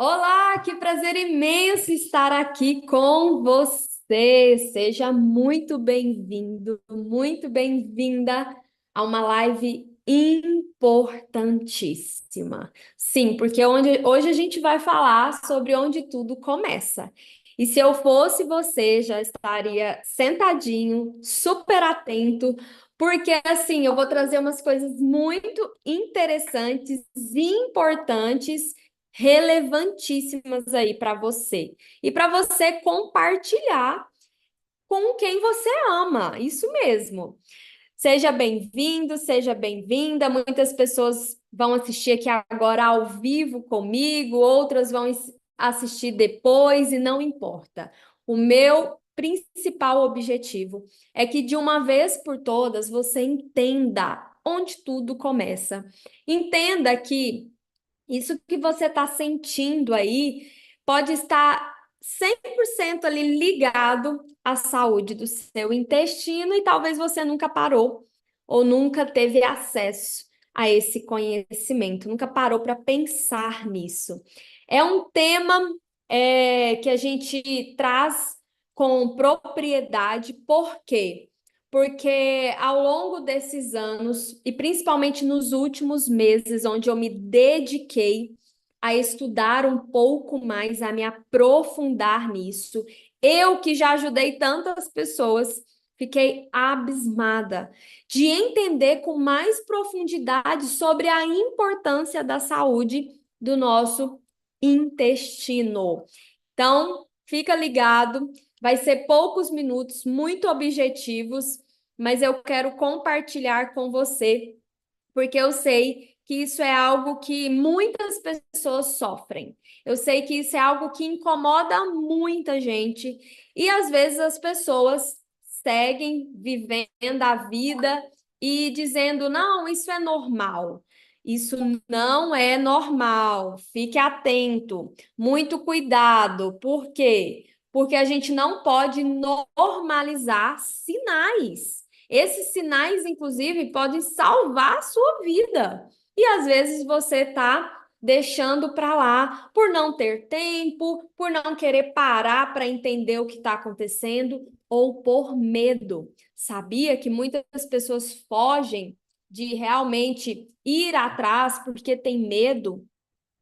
Olá, que prazer imenso estar aqui com você. Seja muito bem-vindo, muito bem-vinda a uma live importantíssima. Sim, porque hoje a gente vai falar sobre onde tudo começa. E se eu fosse você, já estaria sentadinho, super atento, porque assim, eu vou trazer umas coisas muito interessantes e importantes relevantíssimas aí para você e para você compartilhar com quem você ama. Isso mesmo. Seja bem-vindo, seja bem-vinda. Muitas pessoas vão assistir aqui agora ao vivo comigo, outras vão assistir depois e não importa. O meu principal objetivo é que de uma vez por todas você entenda onde tudo começa. Entenda que isso que você está sentindo aí pode estar 100% ali ligado à saúde do seu intestino e talvez você nunca parou ou nunca teve acesso a esse conhecimento, nunca parou para pensar nisso. É um tema que a gente traz com propriedade, por quê? Porque ao longo desses anos, e principalmente nos últimos meses, onde eu me dediquei a estudar um pouco mais, a me aprofundar nisso, eu que já ajudei tantas pessoas, fiquei abismada de entender com mais profundidade sobre a importância da saúde do nosso intestino. Então, fica ligado, vai ser poucos minutos, muito objetivos, mas eu quero compartilhar com você, porque eu sei que isso é algo que muitas pessoas sofrem. Eu sei que isso é algo que incomoda muita gente, e às vezes as pessoas seguem vivendo a vida e dizendo: não, isso é normal. Isso não é normal. Fique atento, muito cuidado. Por quê? Porque a gente não pode normalizar sinais. Esses sinais, inclusive, podem salvar a sua vida. E às vezes você está deixando para lá por não ter tempo, por não querer parar para entender o que está acontecendo ou por medo. Sabia que muitas pessoas fogem de realmente ir atrás porque tem medo?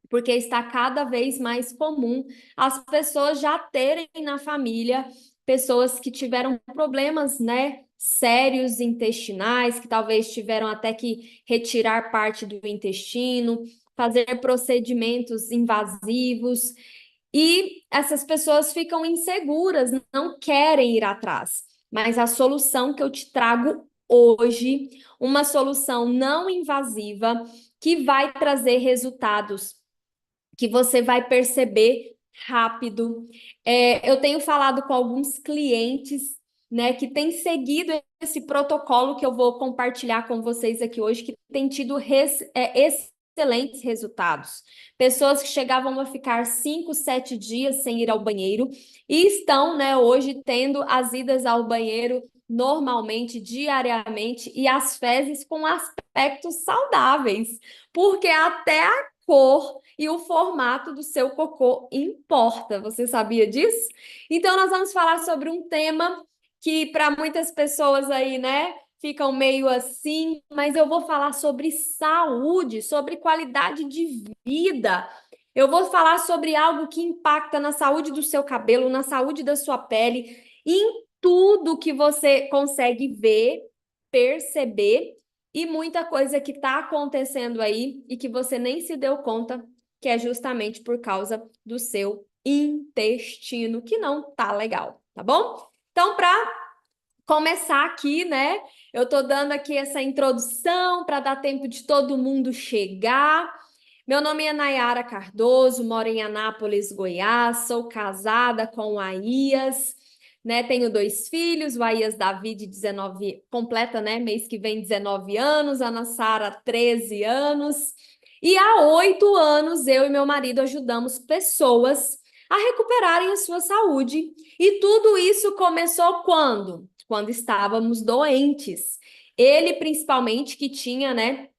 Porque está cada vez mais comum as pessoas já terem na família pessoas que tiveram problemas, né, sérios intestinais, que talvez tiveram até que retirar parte do intestino, fazer procedimentos invasivos, e essas pessoas ficam inseguras, não querem ir atrás. Mas a solução que eu te trago hoje, uma solução não invasiva, que vai trazer resultados que você vai perceber rápido. Eu tenho falado com alguns clientes, né, que têm seguido esse protocolo que eu vou compartilhar com vocês aqui hoje, que tem tido excelentes resultados. Pessoas que chegavam a ficar 5, 7 dias sem ir ao banheiro e estão, né, hoje tendo as idas ao banheiro normalmente, diariamente, e as fezes com aspectos saudáveis, porque até a cor e o formato do seu cocô importa. Você sabia disso? Então, nós vamos falar sobre um tema que para muitas pessoas aí, né, ficam meio assim, mas eu vou falar sobre saúde, sobre qualidade de vida. Eu vou falar sobre algo que impacta na saúde do seu cabelo, na saúde da sua pele, em tudo que você consegue ver, perceber e muita coisa que está acontecendo aí e que você nem se deu conta, que é justamente por causa do seu intestino, que não tá legal, tá bom? Então, para começar aqui, né? Eu tô dando aqui essa introdução para dar tempo de todo mundo chegar. Meu nome é Nayara Cardoso, moro em Anápolis, Goiás, sou casada com o Aías, né? Tenho 2 filhos, o Aías Davi de 19, completa, né? Mês que vem 19 anos, a Ana Sara 13 anos. E há 8 anos eu e meu marido ajudamos pessoas a recuperarem a sua saúde. E tudo isso começou quando? Quando estávamos doentes. Ele, principalmente, que tinha, né,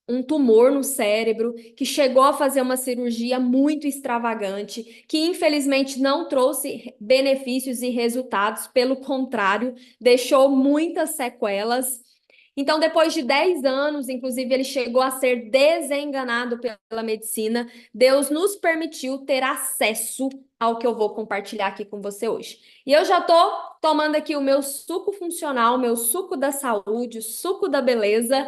um tumor no cérebro, que chegou a fazer uma cirurgia muito extravagante, que infelizmente não trouxe benefícios e resultados, pelo contrário, deixou muitas sequelas. Então, depois de 10 anos, inclusive, ele chegou a ser desenganado pela medicina. Deus nos permitiu ter acesso ao que eu vou compartilhar aqui com você hoje. E eu já estou tomando aqui o meu suco funcional, o meu suco da saúde, o suco da beleza,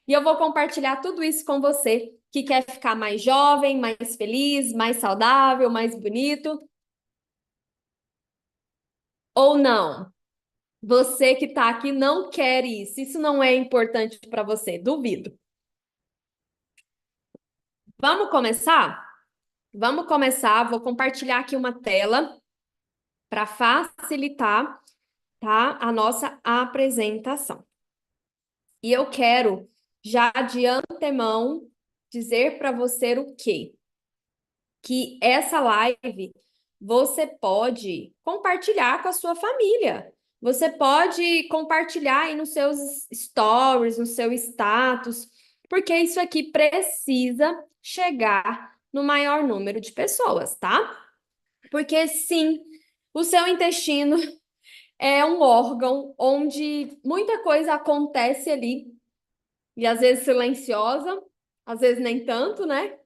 e eu vou compartilhar tudo isso com você que quer ficar mais jovem, mais feliz, mais saudável, mais bonito. Ou não? Você que está aqui não quer isso. Isso não é importante para você, duvido. Vamos começar? Vamos começar. Vou compartilhar aqui uma tela para facilitar, tá, a nossa apresentação. E eu quero já de antemão dizer para você o quê? Que essa live você pode compartilhar com a sua família. Você pode compartilhar aí nos seus stories, no seu status, porque isso aqui precisa chegar no maior número de pessoas, tá? Porque sim, o seu intestino é um órgão onde muita coisa acontece ali, e às vezes silenciosa, às vezes nem tanto, né?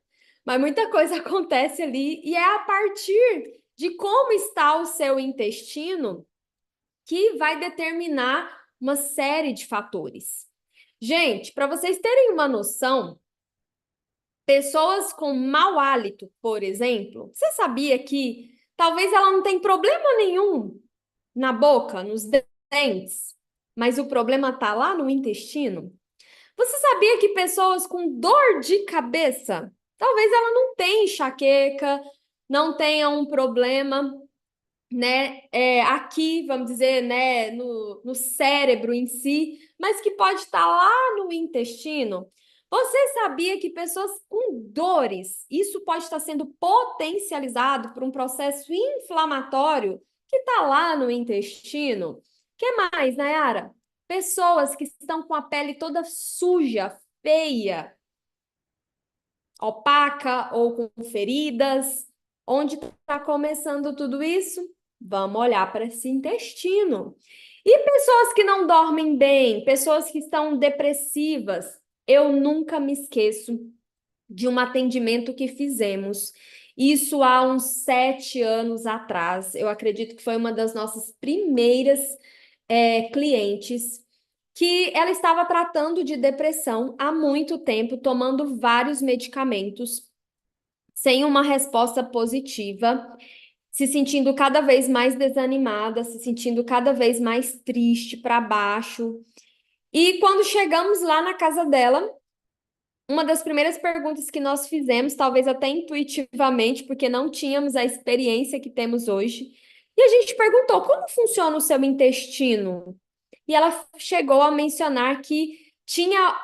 Mas muita coisa acontece ali, e é a partir de como está o seu intestino que vai determinar uma série de fatores. Gente, para vocês terem uma noção, pessoas com mau hálito, por exemplo, você sabia que talvez ela não tenha problema nenhum na boca, nos dentes, mas o problema está lá no intestino? Você sabia que pessoas com dor de cabeça, talvez ela não tenha enxaqueca, não tenha um problema, né, aqui, vamos dizer, né, no cérebro em si, mas que pode estar lá no intestino? Você sabia que pessoas com dores, isso pode estar sendo potencializado por um processo inflamatório que está lá no intestino? O que mais, Nayara? Pessoas que estão com a pele toda suja, feia, opaca ou com feridas. Onde está começando tudo isso? Vamos olhar para esse intestino. E pessoas que não dormem bem, pessoas que estão depressivas, eu nunca me esqueço de um atendimento que fizemos. Isso há uns 7 anos atrás. Eu acredito que foi uma das nossas primeiras clientes, que ela estava tratando de depressão há muito tempo, tomando vários medicamentos, sem uma resposta positiva, se sentindo cada vez mais desanimada, se sentindo cada vez mais triste, para baixo. E quando chegamos lá na casa dela, uma das primeiras perguntas que nós fizemos, talvez até intuitivamente, porque não tínhamos a experiência que temos hoje, e a gente perguntou: como funciona o seu intestino? E ela chegou a mencionar que tinha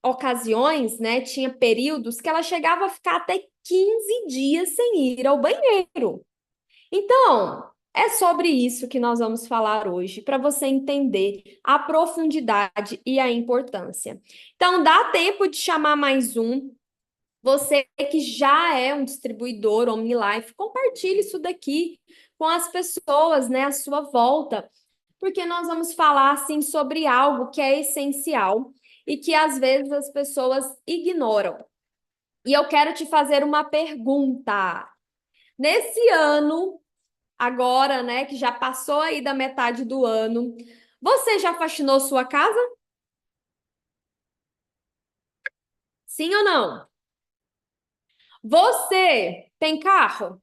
ocasiões, né? Tinha períodos que ela chegava a ficar até 15 dias sem ir ao banheiro. Então, é sobre isso que nós vamos falar hoje, para você entender a profundidade e a importância. Então, dá tempo de chamar mais um. Você que já é um distribuidor OmniLife, compartilhe isso daqui com as pessoas, né, à sua volta, porque nós vamos falar assim sobre algo que é essencial e que às vezes as pessoas ignoram. E eu quero te fazer uma pergunta. Nesse ano, agora, né, que já passou aí da metade do ano, você já faxinou sua casa? Sim ou não? Você tem carro?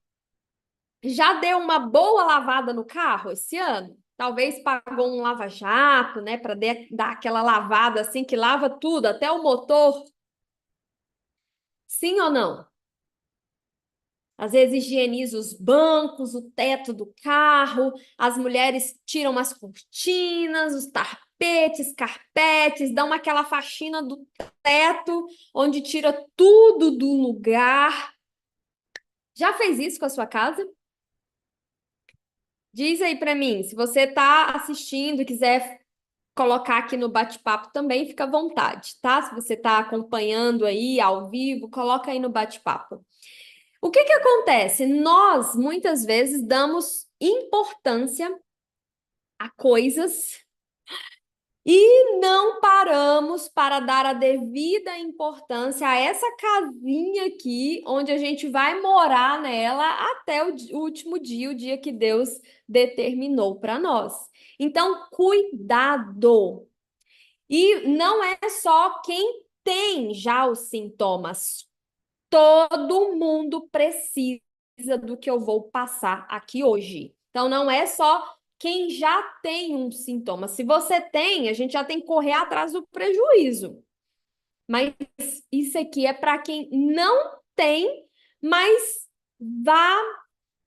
Já deu uma boa lavada no carro esse ano? Talvez pagou um lava-jato, né, para dar aquela lavada assim que lava tudo, até o motor. Sim ou não? Às vezes higieniza os bancos, o teto do carro, as mulheres tiram as cortinas, os tapetes, carpetes, dão aquela faxina do teto, onde tira tudo do lugar. Já fez isso com a sua casa? Diz aí para mim, se você está assistindo e quiser colocar aqui no bate-papo também, fica à vontade, tá? Se você está acompanhando aí ao vivo, coloca aí no bate-papo. O que que acontece? Nós, muitas vezes, damos importância a coisas e não paramos para dar a devida importância a essa casinha aqui, onde a gente vai morar nela até o último dia, o dia que Deus determinou para nós. Então, cuidado! E não é só quem tem já os sintomas. Todo mundo precisa do que eu vou passar aqui hoje. Então, não é só quem já tem um sintoma. Se você tem, a gente já tem que correr atrás do prejuízo. Mas isso aqui é para quem não tem, mas vá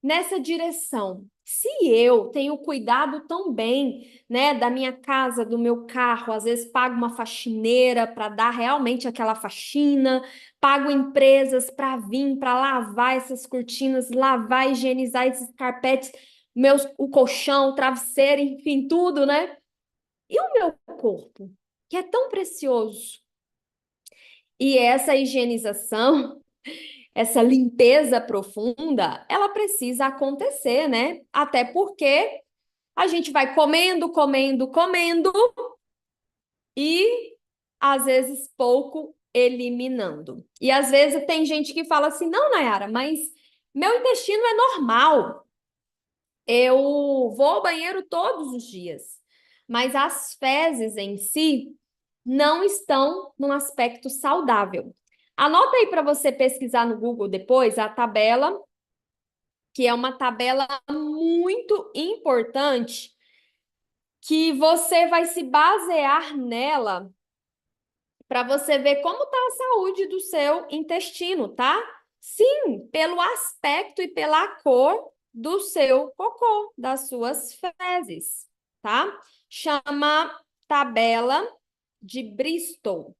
nessa direção. Se eu tenho cuidado tão bem, né, da minha casa, do meu carro, às vezes pago uma faxineira para dar realmente aquela faxina, pago empresas para vir, para lavar essas cortinas, lavar, higienizar esses carpetes, o colchão, o travesseiro, enfim, tudo, né? E o meu corpo, que é tão precioso. E essa higienização essa limpeza profunda, ela precisa acontecer, né? Até porque a gente vai comendo, comendo, comendo e às vezes pouco eliminando. E às vezes tem gente que fala assim: "Não, Nayara, mas meu intestino é normal. Eu vou ao banheiro todos os dias." Mas as fezes em si não estão num aspecto saudável. Anota aí para você pesquisar no Google depois a tabela, que é uma tabela muito importante, que você vai se basear nela para você ver como está a saúde do seu intestino, tá? Sim, pelo aspecto e pela cor do seu cocô, das suas fezes, tá? Chama tabela de Bristol.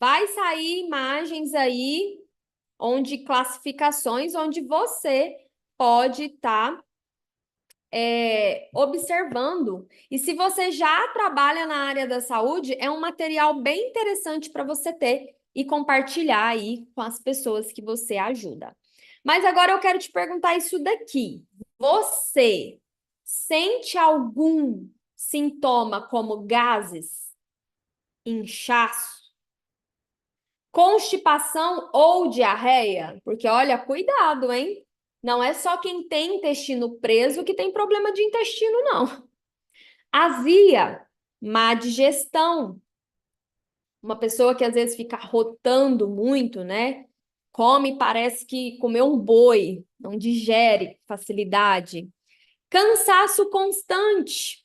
Vai sair imagens aí, onde classificações, onde você pode estar observando. E se você já trabalha na área da saúde, é um material bem interessante para você ter e compartilhar aí com as pessoas que você ajuda. Mas agora eu quero te perguntar isso daqui. Você sente algum sintoma como gases, inchaço, constipação ou diarreia? Porque olha, cuidado, hein? Não é só quem tem intestino preso que tem problema de intestino, não. Azia, má digestão. Uma pessoa que às vezes fica rotando muito, né? Come, parece que comeu um boi, não digere facilidade. Cansaço constante,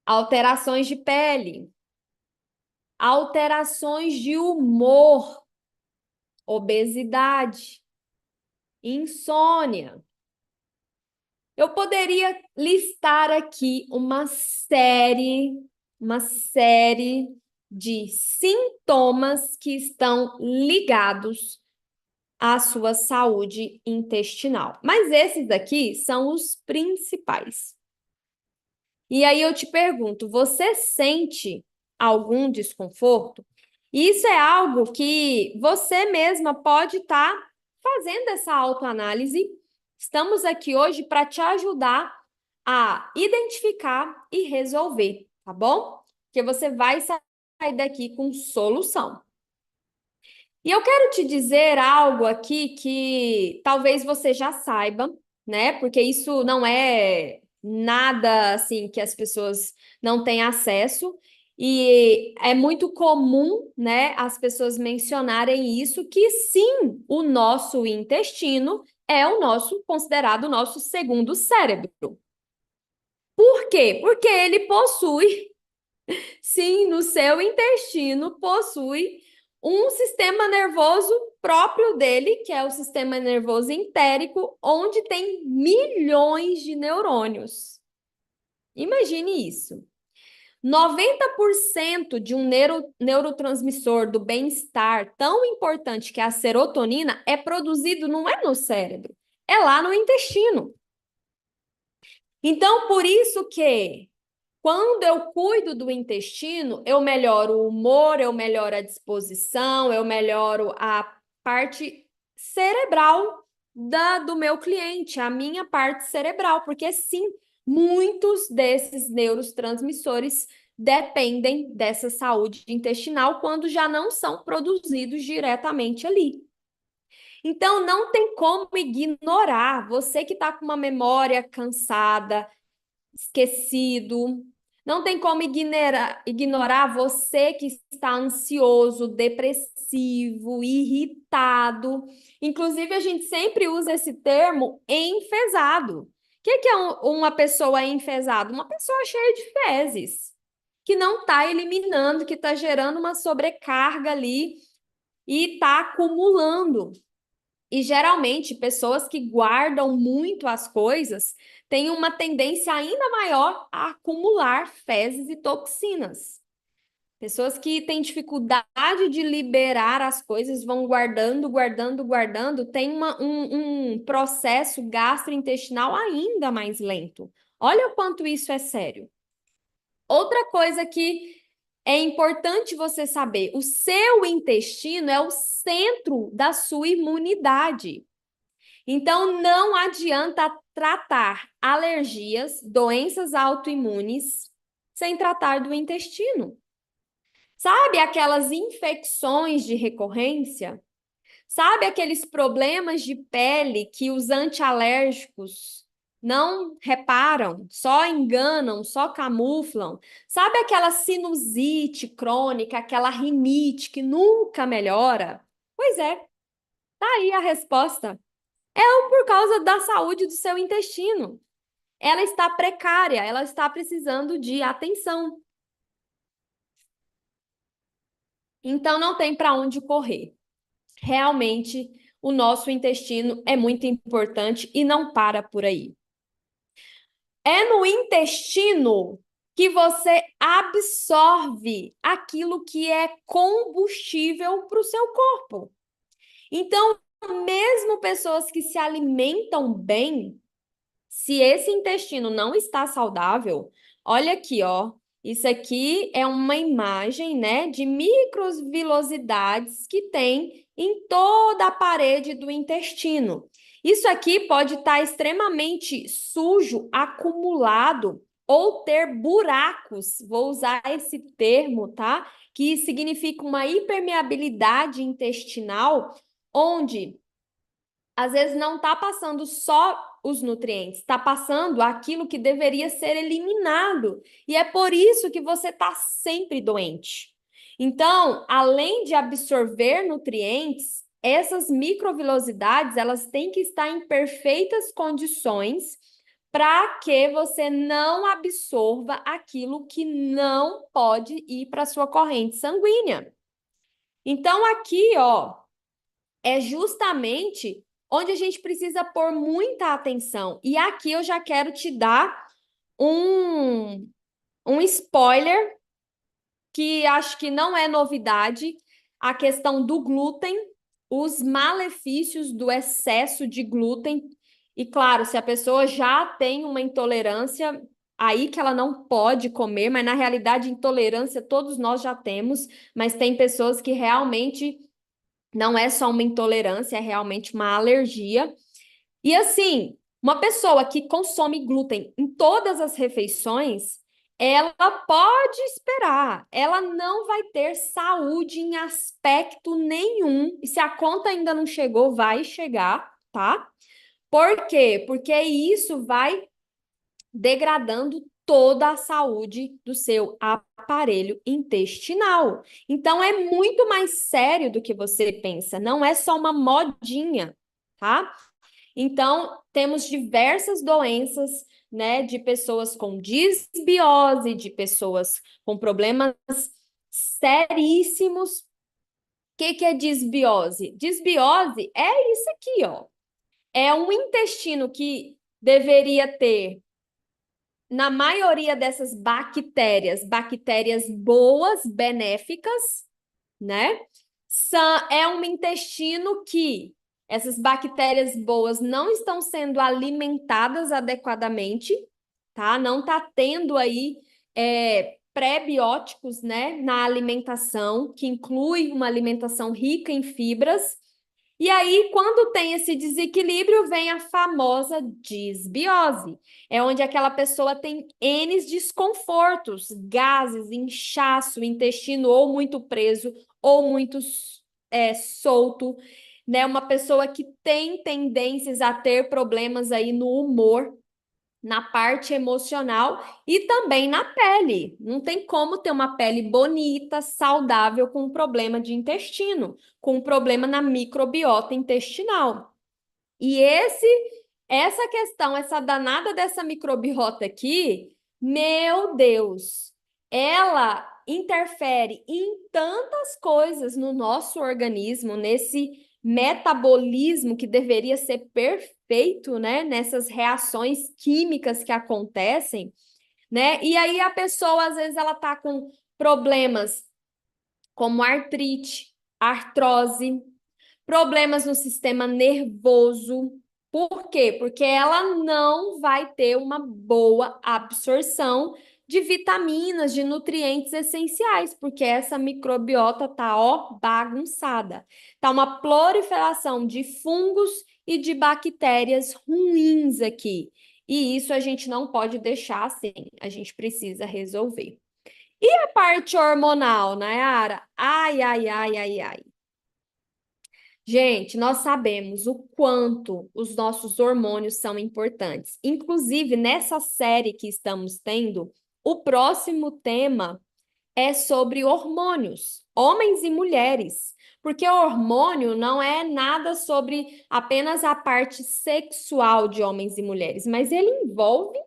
alterações de pele, alterações de humor, obesidade, insônia. Eu poderia listar aqui uma série de sintomas que estão ligados à sua saúde intestinal. Mas esses daqui são os principais. E aí eu te pergunto, você sente algum desconforto? Isso é algo que você mesma pode estar fazendo essa autoanálise. Estamos aqui hoje para te ajudar a identificar e resolver, tá bom? Porque você vai sair daqui com solução. E eu quero te dizer algo aqui que talvez você já saiba, né? Porque isso não é nada assim que as pessoas não têm acesso. E é muito comum, né, as pessoas mencionarem isso, que sim, o nosso intestino é o nosso, considerado o nosso segundo cérebro. Por quê? Porque ele possui, sim, no seu intestino possui um sistema nervoso próprio dele, que é o sistema nervoso entérico, onde tem milhões de neurônios. Imagine isso. 90% de um neurotransmissor do bem-estar tão importante que é a serotonina é produzido não é no cérebro, é lá no intestino. Então, por isso que Quando eu cuido do intestino, eu melhoro o humor, eu melhoro a disposição, eu melhoro a parte cerebral do meu cliente, a minha parte cerebral, porque sim, muitos desses neurotransmissores dependem dessa saúde intestinal quando já não são produzidos diretamente ali. Então, não tem como ignorar você que está com uma memória cansada, esquecido. Não tem como ignorar você que está ansioso, depressivo, irritado. Inclusive, a gente sempre usa esse termo enfesado. O que é uma pessoa enfesada? Uma pessoa cheia de fezes, que não está eliminando, que está gerando uma sobrecarga ali e está acumulando. E geralmente, pessoas que guardam muito as coisas têm uma tendência ainda maior a acumular fezes e toxinas. Pessoas que têm dificuldade de liberar as coisas, vão guardando, guardando, guardando, tem um processo gastrointestinal ainda mais lento. Olha o quanto isso é sério. Outra coisa que é importante você saber: o seu intestino é o centro da sua imunidade. Então, não adianta tratar alergias, doenças autoimunes, sem tratar do intestino. Sabe aquelas infecções de recorrência? Sabe aqueles problemas de pele que os antialérgicos não reparam, só enganam, só camuflam? Sabe aquela sinusite crônica, aquela rinite que nunca melhora? Pois é, tá aí a resposta. Por causa da saúde do seu intestino. Ela está precária, ela está precisando de atenção. Então não tem para onde correr. Realmente, o nosso intestino é muito importante e não para por aí. É no intestino que você absorve aquilo que é combustível para o seu corpo. Então, mesmo pessoas que se alimentam bem, se esse intestino não está saudável, olha aqui, ó. Isso aqui é uma imagem, né, de microvilosidades que tem em toda a parede do intestino. Isso aqui pode estar extremamente sujo, acumulado ou ter buracos. Vou usar esse termo, tá? Que significa uma hipermeabilidade intestinal, onde às vezes não está passando só os nutrientes, está passando aquilo que deveria ser eliminado. E é por isso que você está sempre doente. Então, além de absorver nutrientes, essas microvilosidades, elas têm que estar em perfeitas condições para que você não absorva aquilo que não pode ir para a sua corrente sanguínea. Então, aqui, ó, é justamente onde a gente precisa pôr muita atenção. E aqui eu já quero te dar um spoiler, que acho que não é novidade, a questão do glúten, os malefícios do excesso de glúten. E claro, se a pessoa já tem uma intolerância, aí que ela não pode comer, mas na realidade, intolerância todos nós já temos, mas tem pessoas que realmente não é só uma intolerância, é realmente uma alergia. E assim, uma pessoa que consome glúten em todas as refeições, ela pode esperar, ela não vai ter saúde em aspecto nenhum. E se a conta ainda não chegou, vai chegar, tá? Por quê? Porque isso vai degradando toda a saúde do seu aparelho intestinal. Então é muito mais sério do que você pensa, não é só uma modinha, tá? Então, temos diversas doenças, né, de pessoas com disbiose, de pessoas com problemas seríssimos. O que é disbiose? Disbiose é isso aqui, ó. É um intestino que deveria ter, na maioria dessas bactérias, bactérias boas, benéficas, né? É um intestino que essas bactérias boas não estão sendo alimentadas adequadamente, tá? Não está tendo aí pré-bióticos, né, na alimentação, que inclui uma alimentação rica em fibras. E aí, quando tem esse desequilíbrio, vem a famosa disbiose. É onde aquela pessoa tem N desconfortos, gases, inchaço, intestino ou muito preso ou muito solto, né? Uma pessoa que tem tendências a ter problemas aí no humor, na parte emocional e também na pele. Não tem como ter uma pele bonita, saudável, com um problema de intestino, com um problema na microbiota intestinal. E essa questão, essa danada dessa microbiota aqui, meu Deus, ela interfere em tantas coisas no nosso organismo, nesse metabolismo que deveria ser perfeito, né? Nessas reações químicas que acontecem, né? E aí a pessoa, às vezes, ela tá com problemas como artrite, artrose, problemas no sistema nervoso. Por quê? Porque ela não vai ter uma boa absorção de vitaminas, de nutrientes essenciais, porque essa microbiota tá, ó, bagunçada. Tá uma proliferação de fungos e de bactérias ruins aqui. E isso a gente não pode deixar assim, a gente precisa resolver. E a parte hormonal, Nayara? Ai, ai, ai, ai, ai. Gente, nós sabemos o quanto os nossos hormônios são importantes. Inclusive, nessa série que estamos tendo, o próximo tema é sobre hormônios, homens e mulheres. Porque o hormônio não é nada sobre apenas a parte sexual de homens e mulheres, mas ele envolve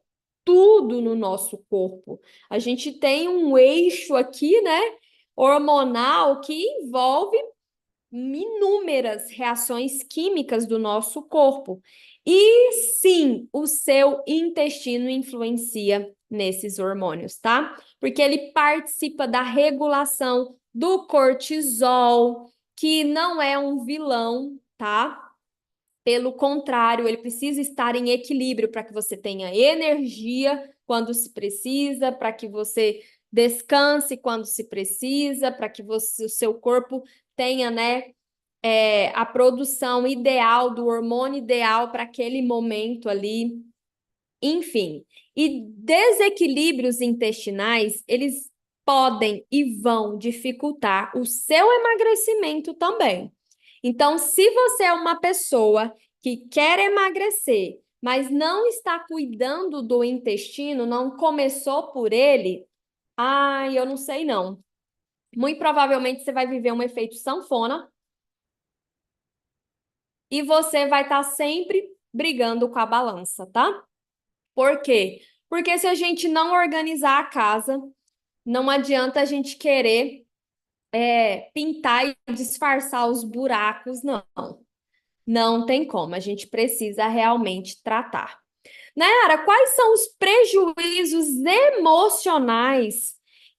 tudo no nosso corpo. A gente tem um eixo aqui, né, hormonal que envolve inúmeras reações químicas do nosso corpo. E sim, o seu intestino influencia nesses hormônios, tá? Porque ele participa da regulação do cortisol, que não é um vilão, tá? Pelo contrário, ele precisa estar em equilíbrio para que você tenha energia quando se precisa, para que você descanse quando se precisa, para que o seu corpo tenha, né, a produção ideal do hormônio ideal para aquele momento ali, enfim. E desequilíbrios intestinais, eles podem e vão dificultar o seu emagrecimento também. Então, se você é uma pessoa que quer emagrecer, mas não está cuidando do intestino, não começou por ele, ai, eu não sei não. Muito provavelmente você vai viver um efeito sanfona e você vai estar sempre brigando com a balança, tá? Por quê? Porque se a gente não organizar a casa, não adianta a gente querer pintar e disfarçar os buracos, não. Não tem como, a gente precisa realmente tratar. Nayara, quais são os prejuízos emocionais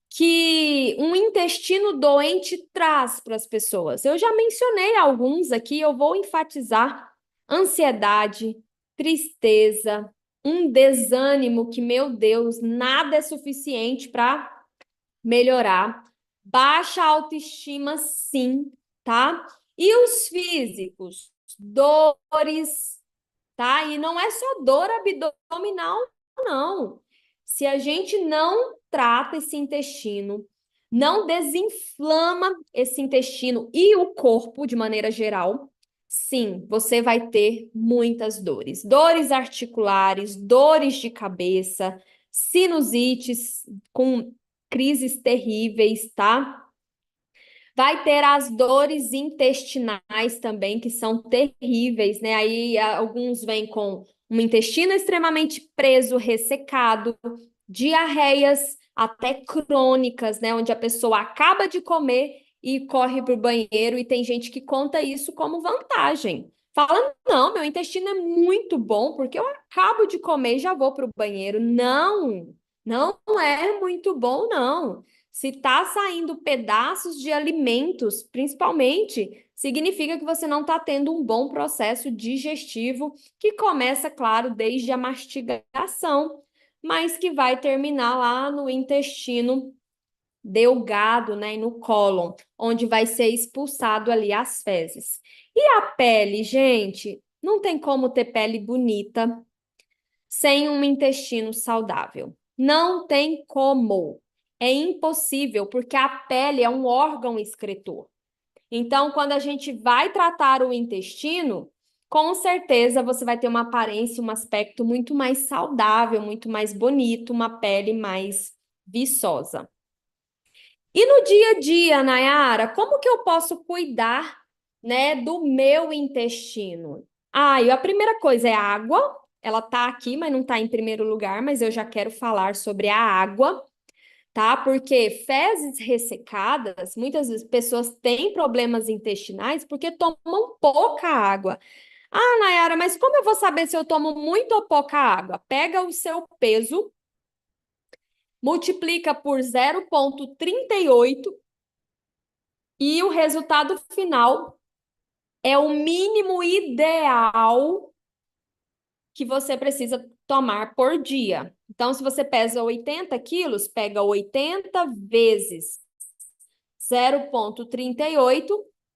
que um intestino doente traz para as pessoas? Eu já mencionei alguns aqui, eu vou enfatizar: ansiedade, tristeza, um desânimo que, meu Deus, nada é suficiente para melhorar, baixa autoestima, sim, tá? E os físicos, dores, tá? E não é só dor abdominal, não. Se a gente não trata esse intestino, não desinflama esse intestino e o corpo de maneira geral, sim, você vai ter muitas dores. Dores articulares, dores de cabeça, sinusites com crises terríveis, tá? Vai ter as dores intestinais também, que são terríveis, né? Aí alguns vêm com um intestino extremamente preso, ressecado, diarreias até crônicas, né? Onde a pessoa acaba de comer e corre para o banheiro, e tem gente que conta isso como vantagem. Fala, não, meu intestino é muito bom, porque eu acabo de comer e já vou para o banheiro. Não, não é muito bom, não. Se está saindo pedaços de alimentos, principalmente, significa que você não está tendo um bom processo digestivo, que começa, claro, desde a mastigação. mas que vai terminar lá no intestino delgado, né, e no cólon, onde vai ser expulsado ali as fezes. E a pele, gente, não tem como ter pele bonita sem um intestino saudável. Não tem como. É impossível, porque a pele é um órgão excretor. Então, quando a gente vai tratar o intestino, com certeza você vai ter uma aparência, um aspecto muito mais saudável, muito mais bonito, uma pele mais viçosa. E no dia a dia, Nayara, como que eu posso cuidar, né, do meu intestino? E a primeira coisa é a água. Ela tá aqui, mas não tá em primeiro lugar, mas eu já quero falar sobre a água, tá? Porque fezes ressecadas, muitas vezes pessoas têm problemas intestinais porque tomam pouca água. Nayara, mas como eu vou saber se eu tomo muito ou pouca água? Pega o seu peso, multiplica por 0,38 e o resultado final é o mínimo ideal que você precisa tomar por dia. Então, se você pesa 80 quilos, pega 80 vezes 0,38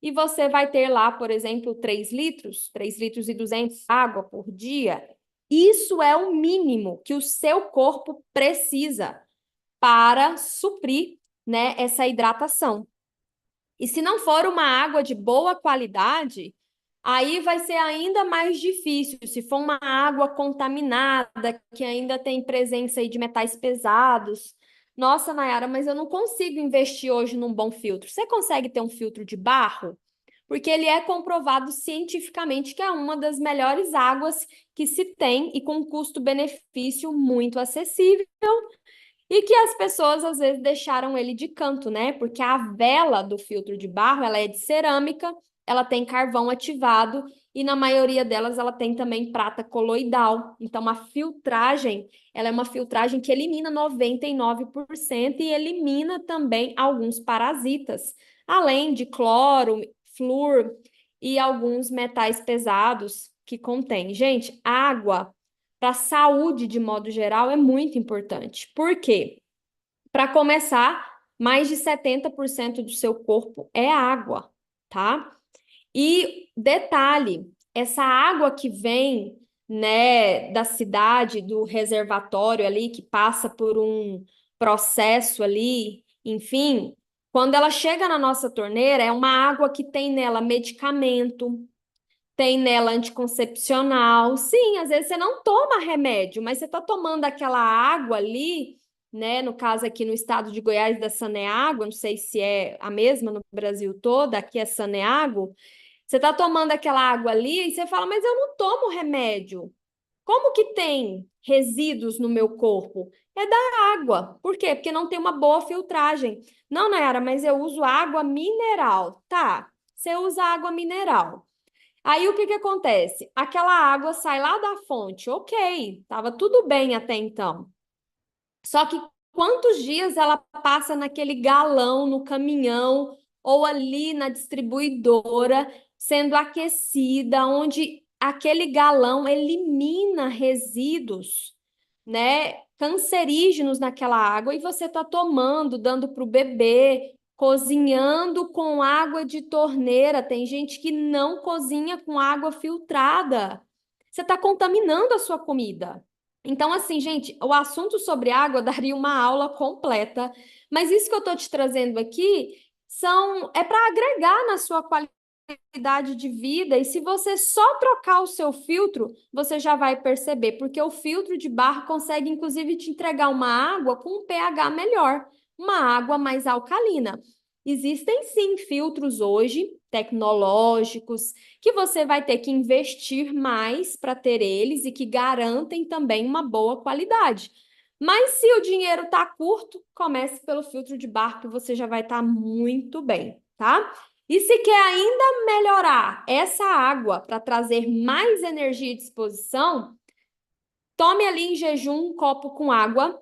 e você vai ter lá, por exemplo, 3 litros e 200 de água por dia. Isso é o mínimo que o seu corpo precisa para suprir, né, essa hidratação. E se não for uma água de boa qualidade, aí vai ser ainda mais difícil. Se for uma água contaminada, que ainda tem presença aí de metais pesados. Nossa, Nayara, mas eu não consigo investir hoje num bom filtro. Você consegue ter um filtro de barro? Porque ele é comprovado cientificamente que é uma das melhores águas que se tem e com um custo-benefício muito acessível e que as pessoas às vezes deixaram ele de canto, né? Porque a vela do filtro de barro, ela é de cerâmica, ela tem carvão ativado e na maioria delas ela tem também prata coloidal. Então a filtragem, ela é uma filtragem que elimina 99% e elimina também alguns parasitas, além de cloro, flúor e alguns metais pesados que contém. Gente, água para a saúde de modo geral é muito importante. Por quê? Para começar, mais de 70% do seu corpo é água, tá? E detalhe, essa água que vem, né, da cidade, do reservatório ali, que passa por um processo ali, enfim, quando ela chega na nossa torneira, é uma água que tem nela medicamento, tem nela anticoncepcional. Sim, às vezes você não toma remédio, mas você está tomando aquela água ali, né? No caso aqui no estado de Goiás da Saneago, não sei se é a mesma no Brasil todo, aqui é Saneago. Você está tomando aquela água ali e você fala, mas eu não tomo remédio. Como que tem resíduos no meu corpo? É da água. Por quê? Porque não tem uma boa filtragem. Não, Nayara, mas eu uso água mineral. Tá, você usa água mineral. Aí o que que acontece? Aquela água sai lá da fonte, ok, estava tudo bem até então. Só que quantos dias ela passa naquele galão, no caminhão ou ali na distribuidora, sendo aquecida, onde aquele galão elimina resíduos, né, cancerígenos naquela água e você está tomando, dando para o bebê, cozinhando com água de torneira. Tem gente que não cozinha com água filtrada. Você está contaminando a sua comida. Então, assim, gente, o assunto sobre água daria uma aula completa, mas isso que eu estou te trazendo aqui é para agregar na sua qualidade de vida, e se você só trocar o seu filtro, você já vai perceber, porque o filtro de barro consegue, inclusive, te entregar uma água com um pH melhor, uma água mais alcalina. Existem sim filtros hoje tecnológicos que você vai ter que investir mais para ter eles e que garantem também uma boa qualidade. Mas se o dinheiro está curto, comece pelo filtro de barro que você já vai estar muito bem, tá? E se quer ainda melhorar essa água para trazer mais energia e disposição, tome ali em jejum um copo com água,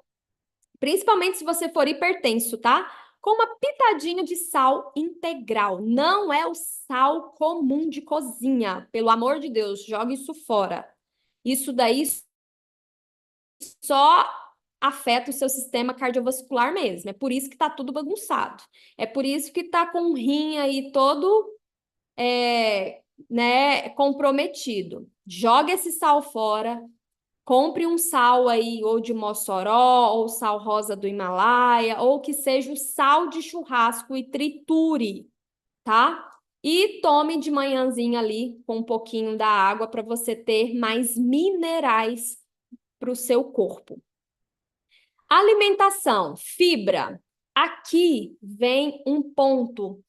principalmente se você for hipertenso, tá? Com uma pitadinha de sal integral. Não é o sal comum de cozinha. Pelo amor de Deus, jogue isso fora. Isso daí só afeta o seu sistema cardiovascular mesmo. É por isso que está tudo bagunçado. É por isso que está com o rim aí todo, né, comprometido. Joga esse sal fora. Compre um sal aí, ou de Mossoró, ou sal rosa do Himalaia, ou que seja o sal de churrasco e triture, tá? E tome de manhãzinha ali com um pouquinho da água para você ter mais minerais para o seu corpo. Alimentação, fibra. Aqui vem um ponto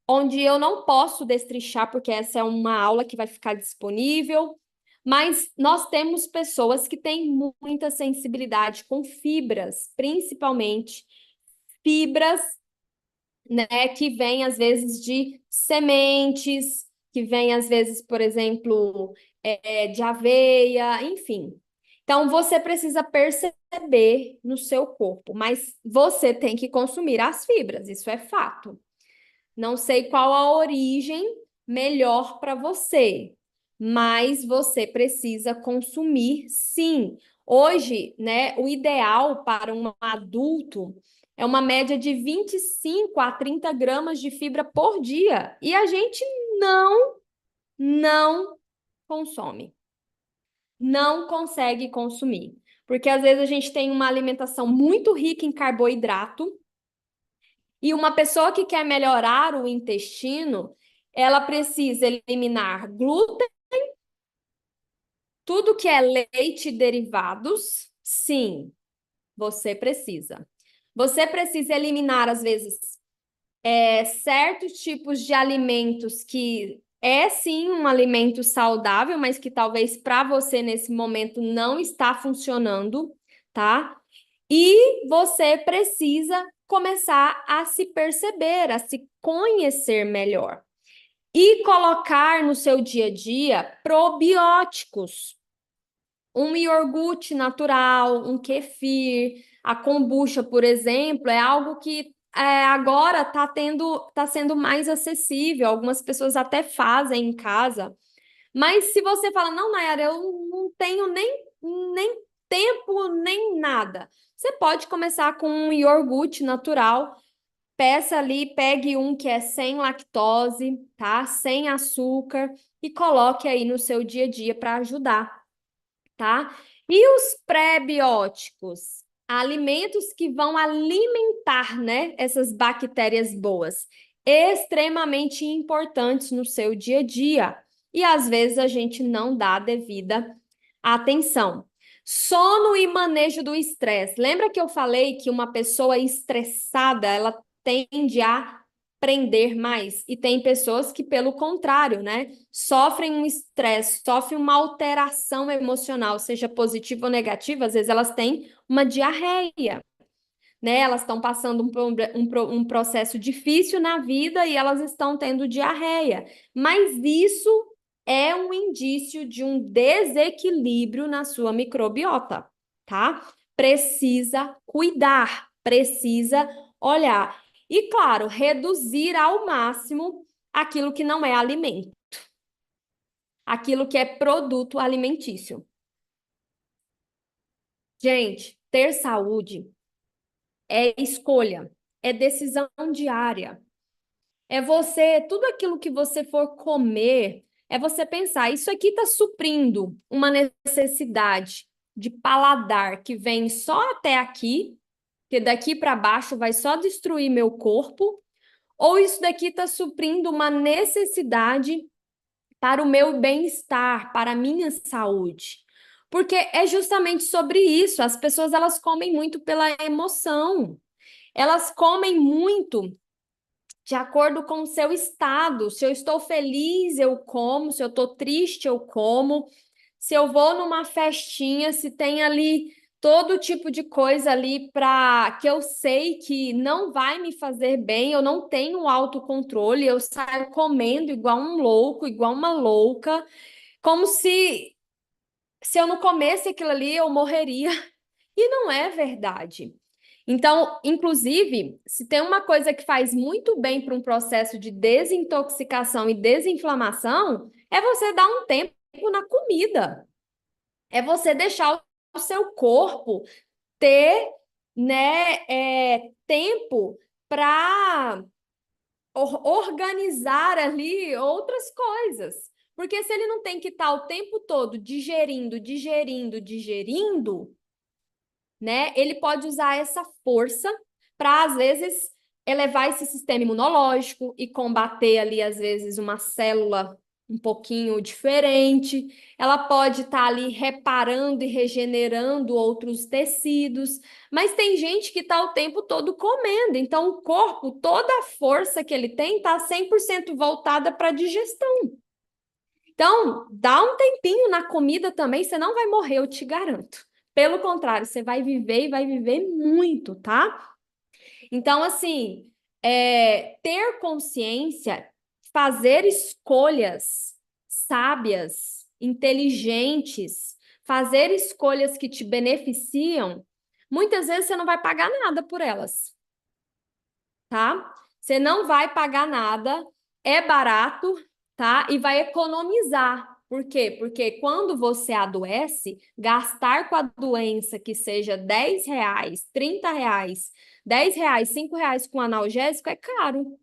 onde eu não posso destrinchar, porque essa é uma aula que vai ficar disponível, mas nós temos pessoas que têm muita sensibilidade com fibras, principalmente fibras, né, que vêm às vezes de sementes, que vêm às vezes, por exemplo, de aveia, enfim. Então, você precisa perceber no seu corpo, mas você tem que consumir as fibras, isso é fato. Não sei qual a origem melhor para você, mas você precisa consumir sim. Hoje, né, o ideal para um adulto é uma média de 25 a 30 gramas de fibra por dia. E a gente não consome. Não consegue consumir. Porque às vezes a gente tem uma alimentação muito rica em carboidrato, e uma pessoa que quer melhorar o intestino, ela precisa eliminar glúten, tudo que é leite e derivados. Sim, você precisa. Você precisa eliminar, às vezes, certos tipos de alimentos que é sim um alimento saudável, mas que talvez para você nesse momento não está funcionando, tá? E você precisa começar a se perceber, a se conhecer melhor. E colocar no seu dia a dia probióticos. Um iogurte natural, um kefir, a kombucha, por exemplo, é algo que agora tá sendo mais acessível. Algumas pessoas até fazem em casa. Mas se você fala, não, Nayara, eu não tenho nem tempo, nem nada. Você pode começar com um iogurte natural. Peça ali, pegue um que é sem lactose, tá? Sem açúcar e coloque aí no seu dia a dia para ajudar, tá? E os pré-bióticos? Alimentos que vão alimentar, né, essas bactérias boas, extremamente importantes no seu dia a dia. E às vezes a gente não dá a devida atenção. Sono e manejo do estresse. Lembra que eu falei que uma pessoa estressada, ela tende a aprender mais? E tem pessoas que, pelo contrário, né, sofrem um estresse, sofrem uma alteração emocional, seja positiva ou negativa, às vezes elas têm uma diarreia, né? Elas estão passando um processo difícil na vida e elas estão tendo diarreia. Mas isso é um indício de um desequilíbrio na sua microbiota, tá? Precisa cuidar, precisa olhar. E, claro, reduzir ao máximo aquilo que não é alimento, aquilo que é produto alimentício. Gente, ter saúde é escolha, é decisão diária. É você, tudo aquilo que você for comer, é você pensar, isso aqui está suprindo uma necessidade de paladar que vem só até aqui, que daqui para baixo vai só destruir meu corpo, ou isso daqui está suprindo uma necessidade para o meu bem-estar, para a minha saúde. Porque é justamente sobre isso. As pessoas elas comem muito pela emoção. Elas comem muito de acordo com o seu estado. Se eu estou feliz, eu como. Se eu estou triste, eu como. Se eu vou numa festinha, se tem ali todo tipo de coisa ali para que eu sei que não vai me fazer bem, eu não tenho autocontrole, eu saio comendo igual um louco, igual uma louca, como se eu não comesse aquilo ali, eu morreria. E não é verdade. Então, inclusive, se tem uma coisa que faz muito bem para um processo de desintoxicação e desinflamação, é você dar um tempo na comida. É você deixar o seu corpo ter, né, tempo para organizar ali outras coisas. Porque se ele não tem que estar o tempo todo digerindo, né? Ele pode usar essa força para, às vezes, elevar esse sistema imunológico e combater ali, às vezes, uma célula um pouquinho diferente. Ela pode estar ali reparando e regenerando outros tecidos, mas tem gente que está o tempo todo comendo, então o corpo, toda a força que ele tem, está 100% voltada para a digestão. Então, dá um tempinho na comida também, você não vai morrer, eu te garanto. Pelo contrário, você vai viver e vai viver muito, tá? Então, assim, ter consciência, fazer escolhas sábias, inteligentes, fazer escolhas que te beneficiam, muitas vezes você não vai pagar nada por elas, tá? Você não vai pagar nada, é barato, tá? E vai economizar. Por quê? Porque quando você adoece, gastar com a doença que seja R$ 10, R$ 30, R$ 10, R$ 5 com analgésico é caro.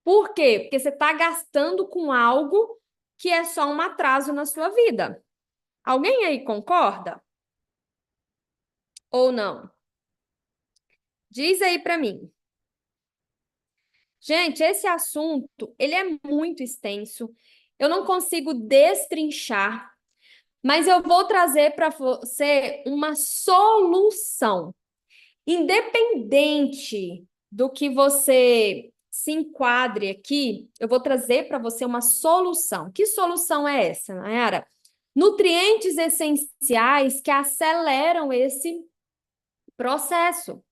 Por quê? Porque você está gastando com algo que é só um atraso na sua vida. Alguém aí concorda? Ou não? Diz aí para mim. Gente, esse assunto, ele é muito extenso. Eu não consigo destrinchar, mas eu vou trazer para você uma solução. Independente do que você se enquadre aqui, eu vou trazer para você uma solução. Que solução é essa, Nayara? Nutrientes essenciais que aceleram esse processo.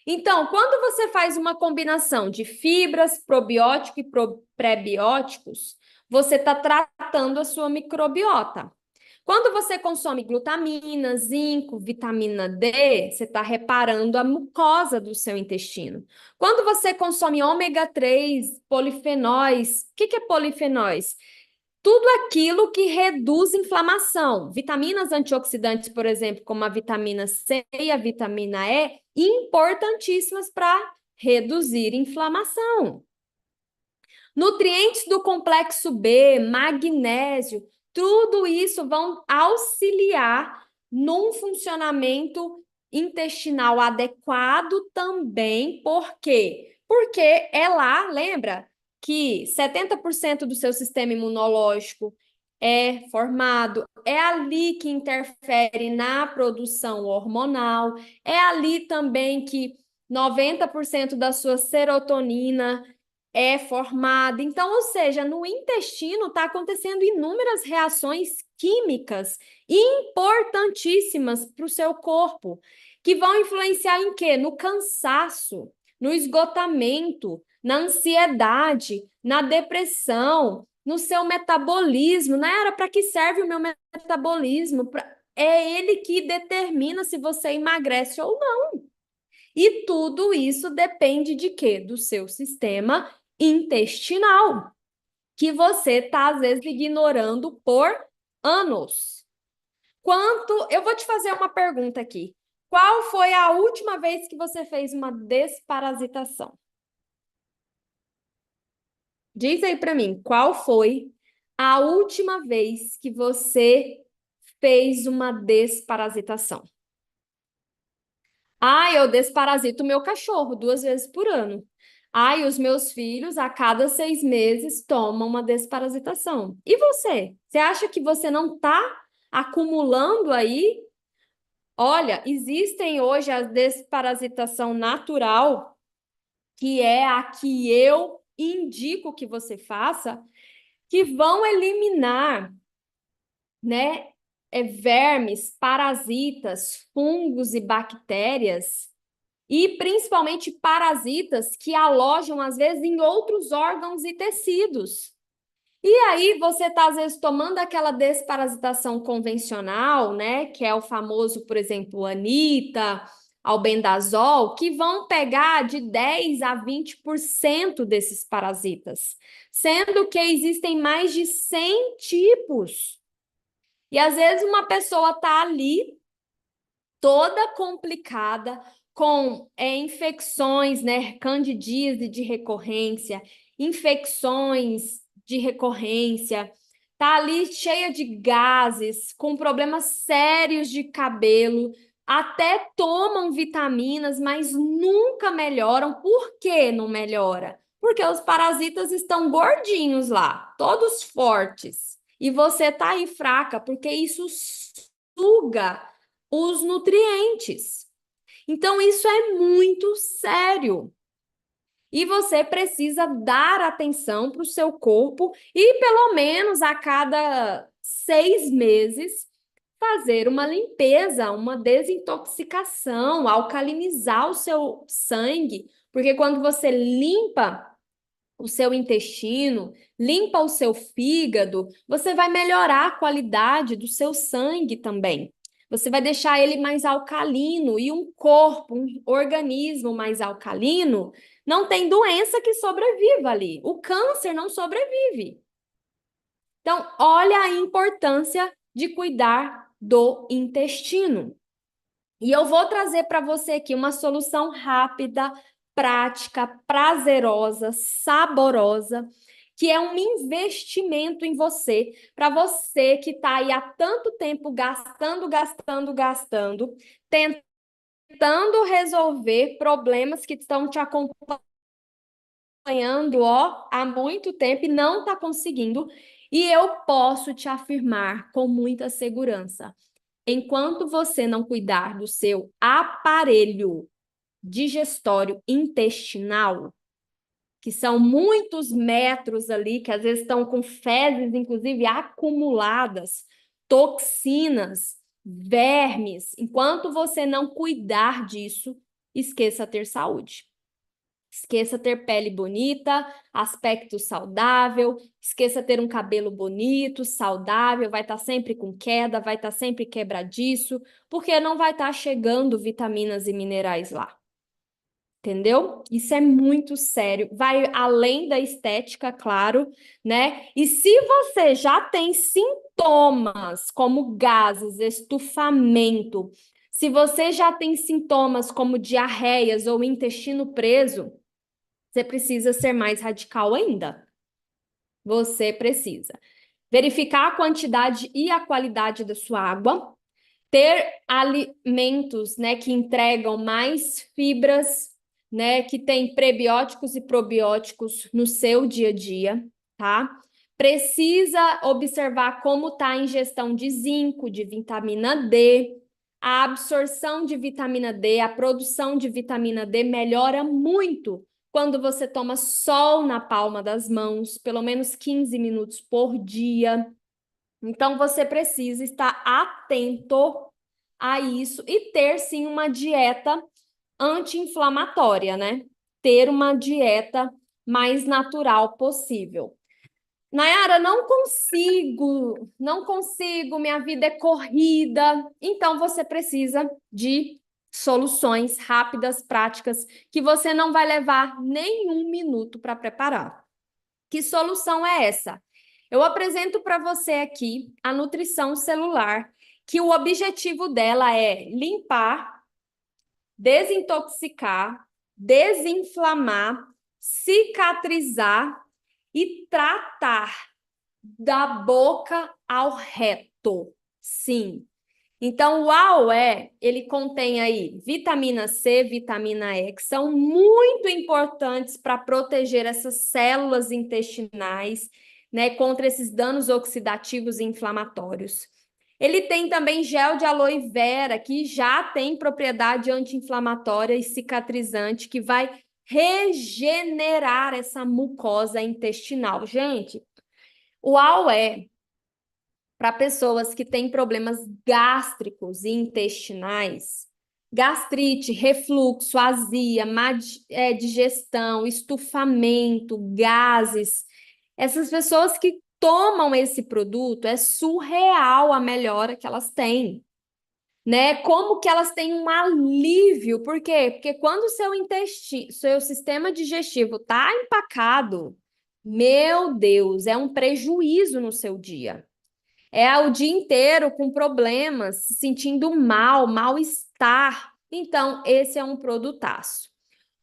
Então, quando você faz uma combinação de fibras, probiótico e prebióticos, você está tratando a sua microbiota. Quando você consome glutamina, zinco, vitamina D, você está reparando a mucosa do seu intestino. Quando você consome ômega 3, polifenóis, o que é polifenóis? Tudo aquilo que reduz inflamação. Vitaminas antioxidantes, por exemplo, como a vitamina C e a vitamina E, importantíssimas para reduzir inflamação. Nutrientes do complexo B, magnésio, tudo isso vão auxiliar num funcionamento intestinal adequado também. Por quê? Porque é lá, lembra, que 70% do seu sistema imunológico é formado, é ali que interfere na produção hormonal, é ali também que 90% da sua serotonina é formada. Então, ou seja, no intestino está acontecendo inúmeras reações químicas importantíssimas para o seu corpo, que vão influenciar em quê? No cansaço, no esgotamento, na ansiedade, na depressão, no seu metabolismo. Não era para que serve o meu metabolismo? É ele que determina se você emagrece ou não. E tudo isso depende de quê? Do seu sistema intestinal, que você está, às vezes, ignorando por anos. Eu vou te fazer uma pergunta aqui. Qual foi a última vez que você fez uma desparasitação? Diz aí para mim, qual foi a última vez que você fez uma desparasitação? Eu desparasito o meu cachorro 2 vezes por ano. Os meus filhos, a cada 6 meses, tomam uma desparasitação. E você? Você acha que você não está acumulando aí? Olha, existem hoje a desparasitação natural, que é a que eu indico que você faça, que vão eliminar, né, vermes, parasitas, fungos e bactérias e principalmente parasitas que alojam, às vezes, em outros órgãos e tecidos. E aí você está, às vezes, tomando aquela desparasitação convencional, né? Que é o famoso, por exemplo, Anita, albendazol, que vão pegar de 10 a 20% desses parasitas, sendo que existem mais de 100 tipos. E às vezes uma pessoa está ali toda complicada, com infecções, né, candidíase de recorrência, infecções de recorrência, tá ali cheia de gases, com problemas sérios de cabelo, até tomam vitaminas, mas nunca melhoram. Por que não melhora? Porque os parasitas estão gordinhos lá, todos fortes. E você tá aí fraca, porque isso suga os nutrientes. Então, isso é muito sério. E você precisa dar atenção para o seu corpo e, pelo menos a cada 6 meses, fazer uma limpeza, uma desintoxicação, alcalinizar o seu sangue, porque quando você limpa o seu intestino, limpa o seu fígado, você vai melhorar a qualidade do seu sangue também. Você vai deixar ele mais alcalino e um corpo, um organismo mais alcalino, não tem doença que sobreviva ali. O câncer não sobrevive. Então, olha a importância de cuidar do intestino. E eu vou trazer para você aqui uma solução rápida, prática, prazerosa, saborosa, que é um investimento em você, para você que está aí há tanto tempo gastando, tentando resolver problemas que estão te acompanhando, ó, há muito tempo e não está conseguindo. E eu posso te afirmar com muita segurança. Enquanto você não cuidar do seu aparelho digestório intestinal, que são muitos metros ali, que às vezes estão com fezes, inclusive acumuladas, toxinas, vermes, enquanto você não cuidar disso, esqueça ter saúde. Esqueça ter pele bonita, aspecto saudável, esqueça ter um cabelo bonito, saudável, vai estar sempre com queda, vai estar sempre quebradiço, porque não vai estar chegando vitaminas e minerais lá. Entendeu? Isso é muito sério. Vai além da estética, claro, né? E se você já tem sintomas como gases, estufamento, se você já tem sintomas como diarreias ou intestino preso, você precisa ser mais radical ainda. Você precisa verificar a quantidade e a qualidade da sua água, ter alimentos, né, que entregam mais fibras, né, que tem prebióticos e probióticos no seu dia a dia, tá? Precisa observar como está a ingestão de zinco, de vitamina D. A absorção de vitamina D, a produção de vitamina D melhora muito quando você toma sol na palma das mãos, pelo menos 15 minutos por dia. Então, você precisa estar atento a isso e ter, sim, uma dieta anti-inflamatória, né? Ter uma dieta mais natural possível. Nayara, não consigo, minha vida é corrida. Então, você precisa de soluções rápidas, práticas, que você não vai levar nenhum minuto para preparar. Que solução é essa? Eu apresento para você aqui a nutrição celular, que o objetivo dela é limpar, desintoxicar, desinflamar, cicatrizar e tratar da boca ao reto. Sim. Então, o AOE, ele contém aí vitamina C, vitamina E, que são muito importantes para proteger essas células intestinais, né, contra esses danos oxidativos e inflamatórios. Ele tem também gel de aloe vera, que já tem propriedade anti-inflamatória e cicatrizante, que vai regenerar essa mucosa intestinal. Gente, o AOE para pessoas que têm problemas gástricos e intestinais, gastrite, refluxo, azia, má digestão, estufamento, gases. Essas pessoas que tomam esse produto, é surreal a melhora que elas têm. Né? Como que elas têm um alívio? Por quê? Porque quando o seu intestino, seu sistema digestivo está empacado, meu Deus, é um prejuízo no seu dia. é o dia inteiro com problemas, se sentindo mal, mal-estar. Então, esse é um produtaço.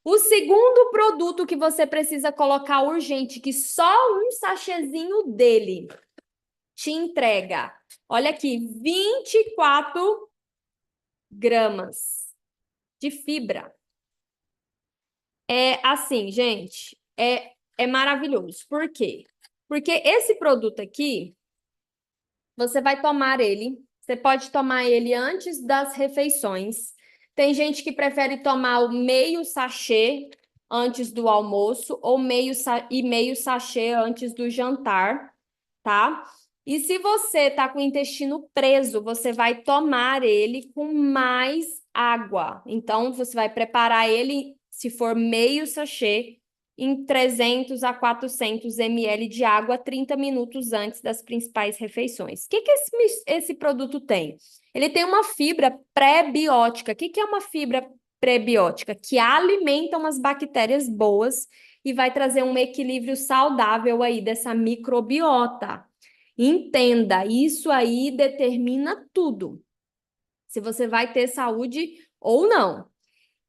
O segundo produto que você precisa colocar urgente, que só um sachêzinho dele te entrega. Olha aqui, 24 gramas de fibra. É assim, gente, é maravilhoso. Por quê? Porque esse produto aqui, você vai tomar ele, você pode tomar ele antes das refeições. Tem gente que prefere tomar o meio sachê antes do almoço ou meio sachê antes do jantar, tá? E se você tá com o intestino preso, você vai tomar ele com mais água. Então, você vai preparar ele, se for meio sachê, em 300 a 400 ml de água 30 minutos antes das principais refeições. O que esse produto tem? Ele tem uma fibra pré-biótica. O que é uma fibra pré-biótica? Que alimentam as bactérias boas e vai trazer um equilíbrio saudável aí dessa microbiota. Entenda, isso aí determina tudo. Se você vai ter saúde ou não.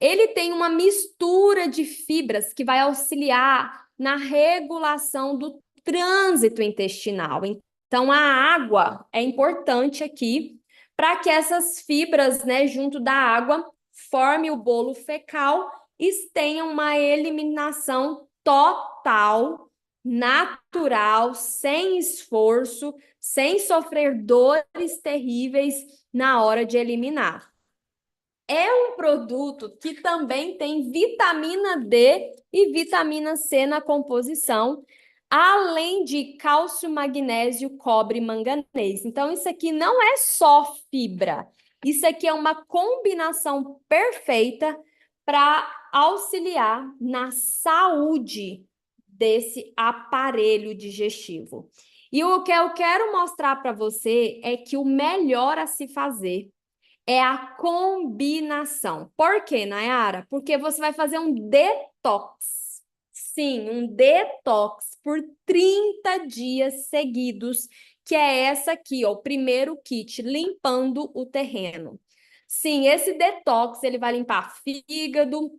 Ele tem uma mistura de fibras que vai auxiliar na regulação do trânsito intestinal. Então, a água é importante aqui para que essas fibras, né, junto da água, forme o bolo fecal e tenham uma eliminação total, natural, sem esforço, sem sofrer dores terríveis na hora de eliminar. É um produto que também tem vitamina D e vitamina C na composição, além de cálcio, magnésio, cobre e manganês. Então, isso aqui não é só fibra, isso aqui é uma combinação perfeita para auxiliar na saúde desse aparelho digestivo. E o que eu quero mostrar para você é que o melhor a se fazer é a combinação. Por quê, Nayara? Porque você vai fazer um detox. Sim, um detox por 30 dias seguidos, que é essa aqui, ó, o primeiro kit, limpando o terreno. Sim, esse detox, ele vai limpar fígado,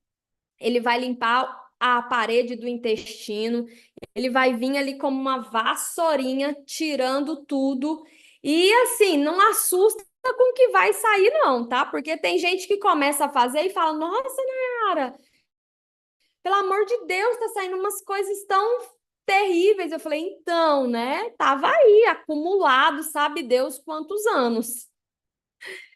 ele vai limpar a parede do intestino, ele vai vir ali como uma vassourinha, tirando tudo. E assim, não assusta com o que vai sair, não, tá? Porque tem gente que começa a fazer e fala: Nossa, Nayara, pelo amor de Deus, tá saindo umas coisas tão terríveis. Eu falei: Então, né? Tava aí, acumulado, sabe Deus quantos anos.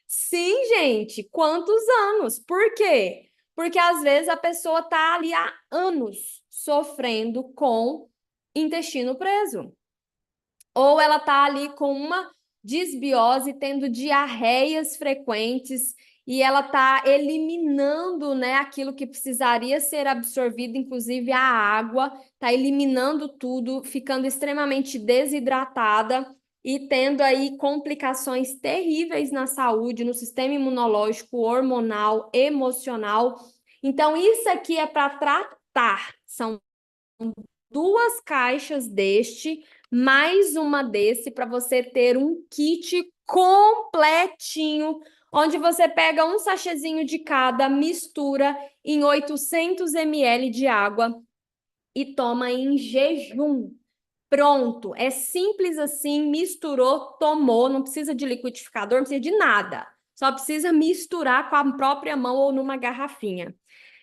Sim, gente, quantos anos? Por quê? Porque às vezes a pessoa tá ali há anos sofrendo com intestino preso. Ou ela tá ali com uma disbiose, tendo diarreias frequentes, e ela tá eliminando, né, aquilo que precisaria ser absorvido, inclusive a água, tá eliminando tudo, ficando extremamente desidratada e tendo aí complicações terríveis na saúde, no sistema imunológico, hormonal, emocional. Então, isso aqui é para tratar. São 2 caixas deste, mais uma desse, para você ter um kit completinho, onde você pega um sachêzinho de cada, mistura em 800 ml de água e toma em jejum. Pronto, é simples assim, misturou, tomou, não precisa de liquidificador, não precisa de nada. Só precisa misturar com a própria mão ou numa garrafinha.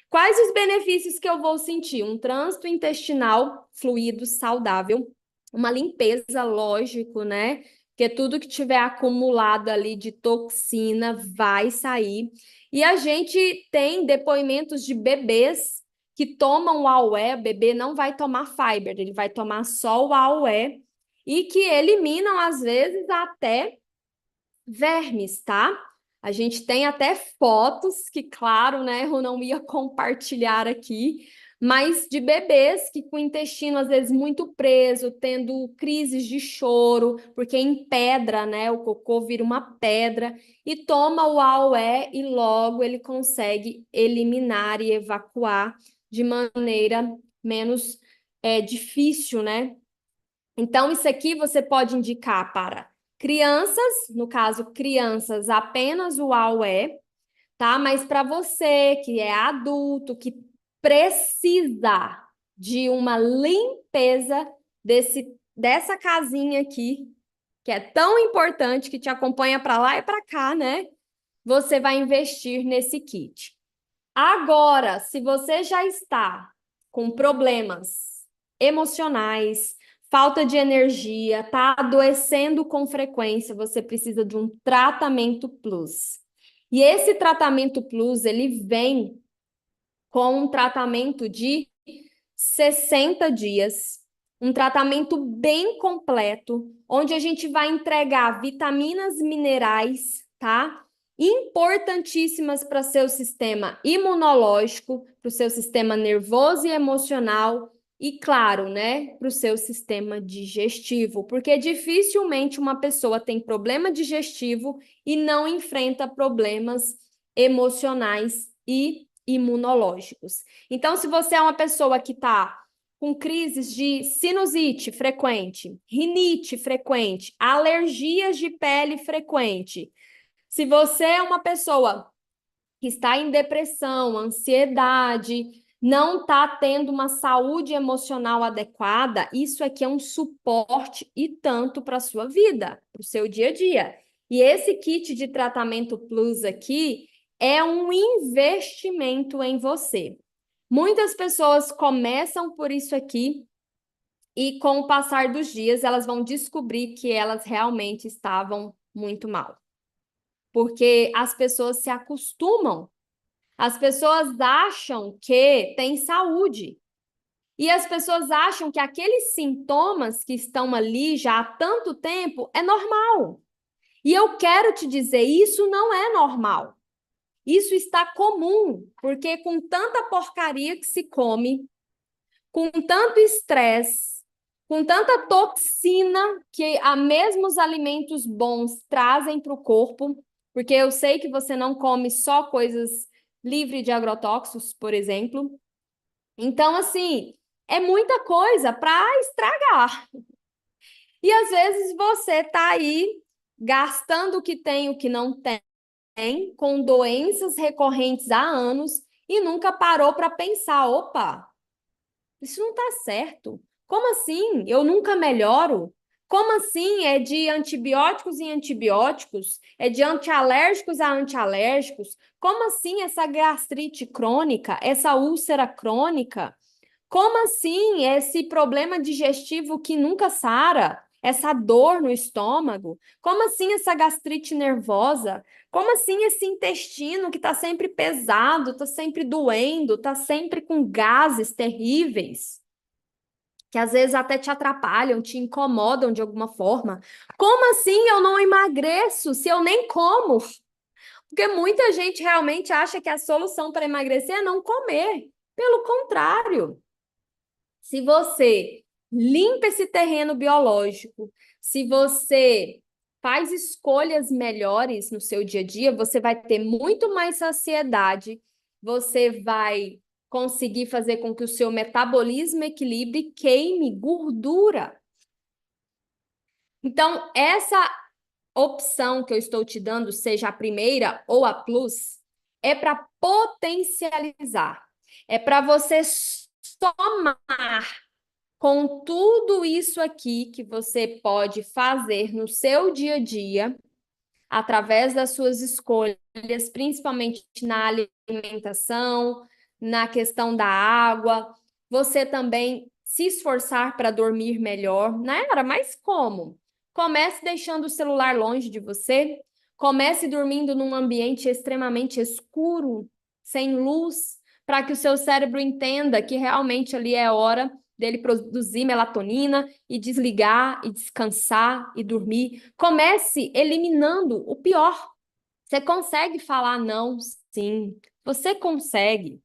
Quais os benefícios que eu vou sentir? Um trânsito intestinal fluido, saudável, uma limpeza, lógico, né? Porque tudo que tiver acumulado ali de toxina vai sair. E a gente tem depoimentos de bebês que tomam o AUE, o bebê não vai tomar fiber, ele vai tomar só o AUE, e que eliminam, às vezes, até vermes, tá? A gente tem até fotos que, claro, né, eu não ia compartilhar aqui, mas de bebês que com o intestino às vezes muito preso, tendo crises de choro, porque empedra, né? O cocô vira uma pedra e toma o AOE e logo ele consegue eliminar e evacuar de maneira menos difícil, né? Então, isso aqui você pode indicar para Crianças, no caso, crianças, apenas o AUE, tá? Mas para você que é adulto, que precisa de uma limpeza dessa casinha aqui, que é tão importante, que te acompanha para lá e para cá, né? Você vai investir nesse kit. Agora, se você já está com problemas emocionais, falta de energia, está adoecendo com frequência, você precisa de um tratamento plus. E esse tratamento plus, ele vem com um tratamento de 60 dias, um tratamento bem completo, onde a gente vai entregar vitaminas minerais, tá? Importantíssimas para seu sistema imunológico, para o seu sistema nervoso e emocional e, claro, né, para o seu sistema digestivo, porque dificilmente uma pessoa tem problema digestivo e não enfrenta problemas emocionais e imunológicos. Então, se você é uma pessoa que está com crises de sinusite frequente, rinite frequente, alergias de pele frequente, se você é uma pessoa que está em depressão, ansiedade, não está tendo uma saúde emocional adequada, isso aqui é um suporte e tanto para a sua vida, para o seu dia a dia. E esse kit de tratamento plus aqui é um investimento em você. Muitas pessoas começam por isso aqui e, com o passar dos dias, elas vão descobrir que elas realmente estavam muito mal. Porque as pessoas se acostumam, as pessoas acham que tem saúde. E as pessoas acham que aqueles sintomas que estão ali já há tanto tempo é normal. E eu quero te dizer, isso não é normal. Isso está comum, porque com tanta porcaria que se come, com tanto estresse, com tanta toxina que mesmo os alimentos bons trazem para o corpo, porque eu sei que você não come só coisas livres de agrotóxicos, por exemplo. Então, assim, é muita coisa para estragar. E às vezes você está aí gastando o que tem, o que não tem, com doenças recorrentes há anos e nunca parou para pensar, opa, isso não está certo. Como assim? Eu nunca melhoro? Como assim? É de antibióticos em antibióticos? É de antialérgicos a antialérgicos? Como assim essa gastrite crônica, essa úlcera crônica? Como assim esse problema digestivo que nunca sara? Essa dor no estômago? Como assim essa gastrite nervosa? Como assim esse intestino que está sempre pesado, está sempre doendo, está sempre com gases terríveis, que às vezes até te atrapalham, te incomodam de alguma forma? Como assim eu não emagreço se eu nem como? Porque muita gente realmente acha que a solução para emagrecer é não comer. Pelo contrário. Se você limpa esse terreno biológico, se você faz escolhas melhores no seu dia a dia, você vai ter muito mais saciedade, você vai conseguir fazer com que o seu metabolismo equilibre e queime gordura. Então, essa opção que eu estou te dando, seja a primeira ou a plus, é para potencializar, é para você somar com tudo isso aqui que você pode fazer no seu dia a dia, através das suas escolhas, principalmente na alimentação, na questão da água, você também se esforçar para dormir melhor, Nayara, mas como? Comece deixando o celular longe de você, comece dormindo num ambiente extremamente escuro, sem luz, para que o seu cérebro entenda que realmente ali é hora dele produzir melatonina e desligar e descansar e dormir. Comece eliminando o pior. Você consegue falar não? Sim, você consegue,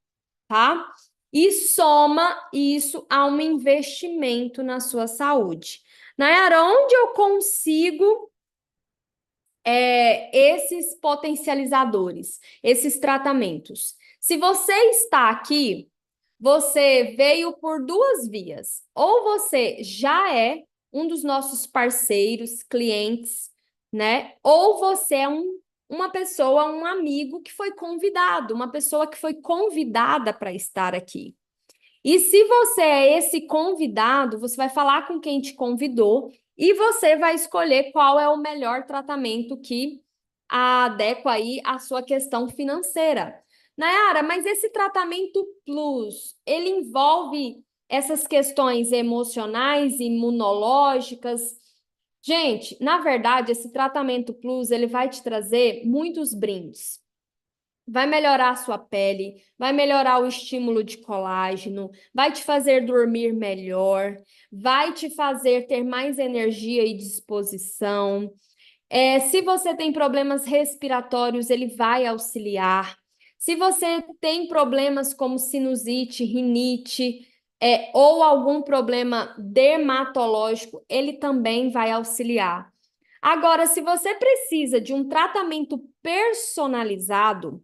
tá? E soma isso a um investimento na sua saúde. Nayara, onde eu consigo esses potencializadores, esses tratamentos? Se você está aqui, você veio por duas vias. Ou você já é um dos nossos parceiros, clientes, né? Ou você é uma pessoa, um amigo que foi convidado, uma pessoa que foi convidada para estar aqui. E se você é esse convidado, você vai falar com quem te convidou e você vai escolher qual é o melhor tratamento que adequa aí à sua questão financeira. Nayara, mas esse tratamento plus, ele envolve essas questões emocionais, imunológicas? Gente, na verdade, esse tratamento plus, ele vai te trazer muitos brindes. Vai melhorar a sua pele, vai melhorar o estímulo de colágeno, vai te fazer dormir melhor, vai te fazer ter mais energia e disposição. Se você tem problemas respiratórios, ele vai auxiliar. Se você tem problemas como sinusite, rinite, ou algum problema dermatológico, ele também vai auxiliar. Agora, se você precisa de um tratamento personalizado,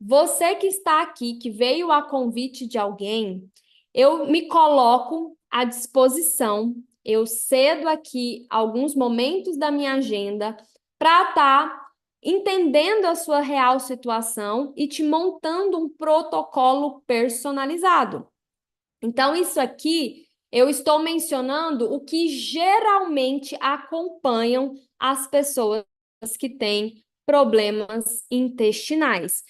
você que está aqui, que veio a convite de alguém, eu me coloco à disposição, eu cedo aqui alguns momentos da minha agenda para estar entendendo a sua real situação e te montando um protocolo personalizado. Então, isso aqui eu estou mencionando o que geralmente acompanham as pessoas que têm problemas intestinais.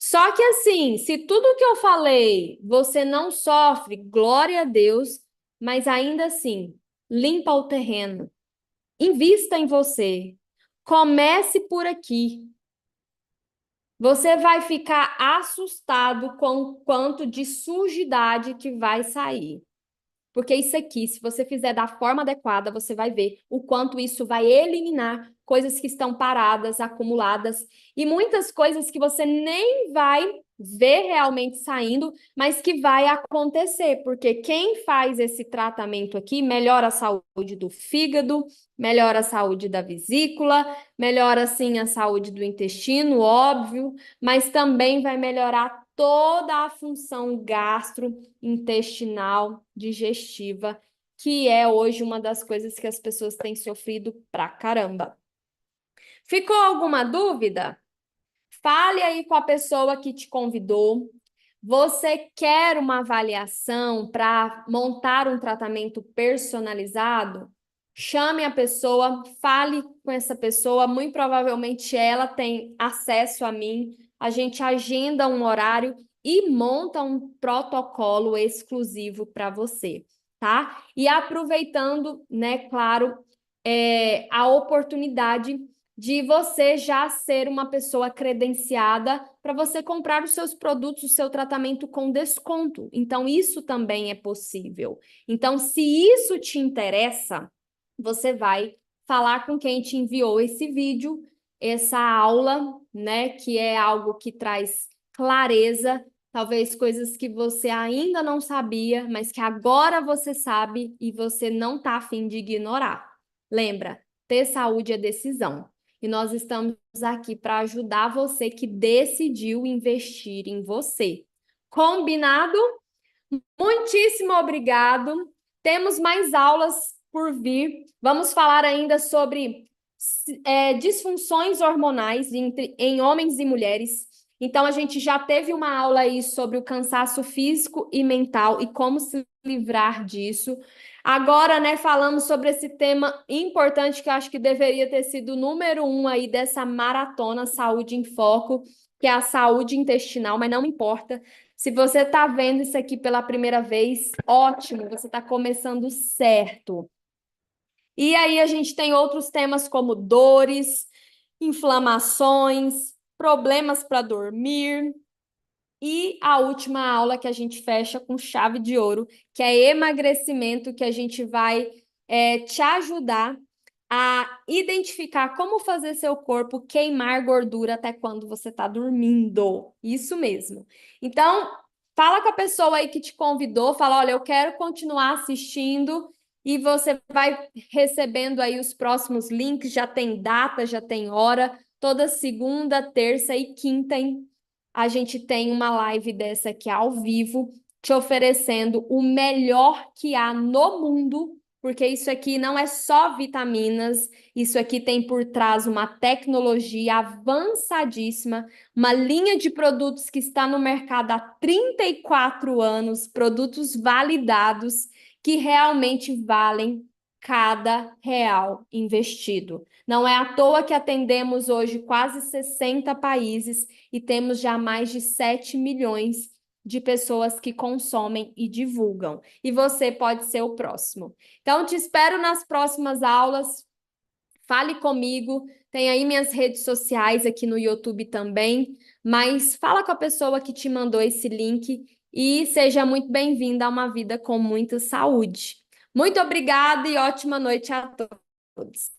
Só que assim, se tudo que eu falei você não sofre, glória a Deus, mas ainda assim, limpa o terreno, invista em você, comece por aqui. Você vai ficar assustado com o quanto de sujidade que vai sair. Porque isso aqui, se você fizer da forma adequada, você vai ver o quanto isso vai eliminar coisas que estão paradas, acumuladas, e muitas coisas que você nem vai ver realmente saindo, mas que vai acontecer, porque quem faz esse tratamento aqui melhora a saúde do fígado, melhora a saúde da vesícula, melhora sim a saúde do intestino, óbvio, mas também vai melhorar toda a função gastrointestinal, digestiva, que é hoje uma das coisas que as pessoas têm sofrido pra caramba. Ficou alguma dúvida? Fale aí com a pessoa que te convidou. Você quer uma avaliação para montar um tratamento personalizado? Chame a pessoa, fale com essa pessoa. Muito provavelmente ela tem acesso a mim. A gente agenda um horário e monta um protocolo exclusivo para você, tá? E aproveitando, né, claro, a oportunidade de você já ser uma pessoa credenciada para você comprar os seus produtos, o seu tratamento com desconto. Então, isso também é possível. Então, se isso te interessa, você vai falar com quem te enviou esse vídeo, essa aula, né, que é algo que traz clareza, talvez coisas que você ainda não sabia, mas que agora você sabe e você não está a fim de ignorar. Lembra, ter saúde é decisão. E nós estamos aqui para ajudar você que decidiu investir em você. Combinado? Muitíssimo obrigado. Temos mais aulas por vir. Vamos falar ainda sobre disfunções hormonais em homens e mulheres. Então, a gente já teve uma aula aí sobre o cansaço físico e mental e como se livrar disso. Agora, né, falamos sobre esse tema importante que eu acho que deveria ter sido o número 1 aí dessa maratona Saúde em Foco, que é a saúde intestinal, mas não importa. Se você está vendo isso aqui pela primeira vez, ótimo, você está começando certo. E aí a gente tem outros temas como dores, inflamações, problemas para dormir. E a última aula que a gente fecha com chave de ouro, que é emagrecimento, que a gente vai te ajudar a identificar como fazer seu corpo queimar gordura até quando você está dormindo. Isso mesmo. Então, fala com a pessoa aí que te convidou, fala, olha, eu quero continuar assistindo e você vai recebendo aí os próximos links, já tem data, já tem hora, toda segunda, terça e quinta, hein? A gente tem uma live dessa aqui ao vivo, te oferecendo o melhor que há no mundo porque isso aqui não é só vitaminas, isso aqui tem por trás uma tecnologia avançadíssima, uma linha de produtos que está no mercado há 34 anos, produtos validados que realmente valem cada real investido. Não é à toa que atendemos hoje quase 60 países e temos já mais de 7 milhões de pessoas que consomem e divulgam. E você pode ser o próximo. Então, te espero nas próximas aulas. Fale comigo. Tem aí minhas redes sociais aqui no YouTube também. Mas fala com a pessoa que te mandou esse link e seja muito bem-vinda a uma vida com muita saúde. Muito obrigada e ótima noite a todos.